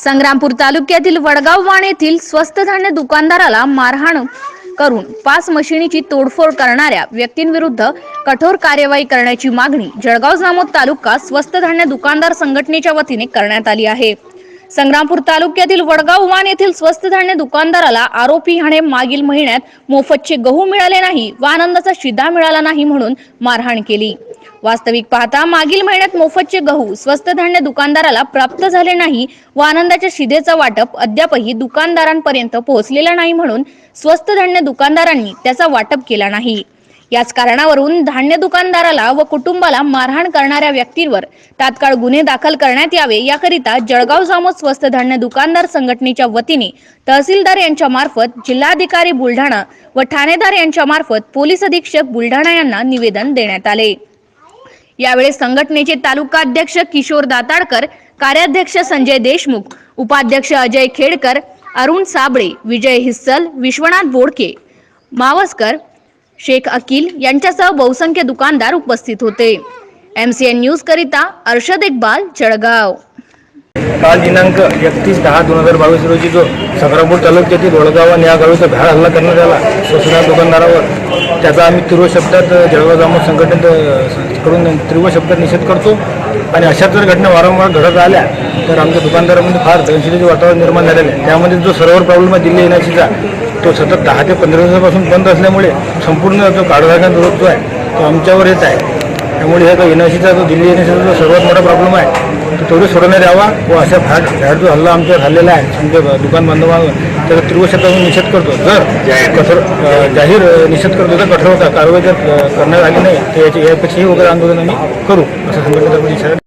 संग्रामपूर तालुक्यातील वडगाववाण येथील स्वस्त धान्य दुकानदाराला मारहाण करून 5 मशिनीची तोडफोड करणाऱ्या व्यक्तींविरुद्ध कठोर कार्यवाही करण्याची मागणी जळगाव जामोद तालुका स्वस्त धान्य दुकानदार संघटनेच्या वतीने करण्यात आली आहे। संग्रामपूर तालुक्यातील वडगाववाण येथील स्वस्त धान्य दुकानदाराला आरोपी ह्याने मागील महिन्यात मोफतचे गहू मिळाले नाही व आनंदाचा शिधा मिळाला नाही म्हणून मारहाण केली। वास्तविक पाहता मागील महिन्यात मोफतचे गहू स्वस्त धान्य दुकानदाराला प्राप्त झाले नाही व आनंदाच्या शिधेचा वाटप अद्यापही दुकानदारांपर्यंत पोहोचलेला नाही म्हणून स्वस्त धान्य दुकानदारांनी त्याचा वाटप केला नाही। याच कारणावरून धान्य दुकानदाराला व कुटुंबाला मारहाण करणाऱ्या व्यक्तींवर तात्काळ गुन्हे दाखल करण्यात यावे याकरिता जळगाव जामोद स्वस्त धान्य दुकानदार संघटनेच्या वतीने तहसीलदार यांच्या मार्फत जिल्हाधिकारी बुलढाणा व ठाणेदार यांच्या मार्फत पोलीस अधीक्षक बुलढाणा यांना निवेदन देण्यात आले। यावेळी संघटनेचे तालुका अध्यक्ष किशोर दाताडकर, कार्याध्यक्ष संजय देशमुख, उपाध्यक्ष अजय खेडकर, अरुण साबळे, विजय हिस्सल, विश्वनाथ बोडके, मावस्कर, शेख अकील यांच्यासह बहुसंख्य दुकानदार उपस्थित होते। MCN न्यूज करिता अर्शद इक्बाल, जळगाव। काल दिनांक 31/10/2022 रोजी जो संग्रामपूर तालुक्यातील वडगाव या गावाचा भ्याड हल्ला करण्यात आला स्वस्त दुकानदारावर, त्याचा आम्ही तीव्र शब्दात जळगाव जामोद संघटनेकडून तीव्र शब्दात निषेध करतो। आणि अशा जर घटना वारंवार घडत आल्या तर आमच्या दुकानदारांमध्ये फार दहशतीचे वातावरण निर्माण झालेले आहे। त्यामध्ये जो सर्व्हर प्रॉब्लेम आहे दिल्ली येण्याचा, तो सतत 10 ते 15 दिवसापासून बंद असल्यामुळे संपूर्ण जो काढून रोग जो आहे तो आमच्यावर येत आहे। त्यामुळे हे एनआयसीचा जो दिल्ली येण्याचा जो सर्वात मोठा प्रॉब्लेम आहे तो तेवढे सोडवण्यात यावा व अशा भ्याड जो हल्ला आमच्यावर झालेला आहे आमच्या दुकान बांधवांवर, त्याचा तीव्र शब्दातून निषेध करतो। जर जाहीर निषेध करतो तर कठोर कारवाई जर करण्यात आली नाही तर यापेक्षाही वगैरे आंदोलन आम्ही करू असं संघटनेचा इशारा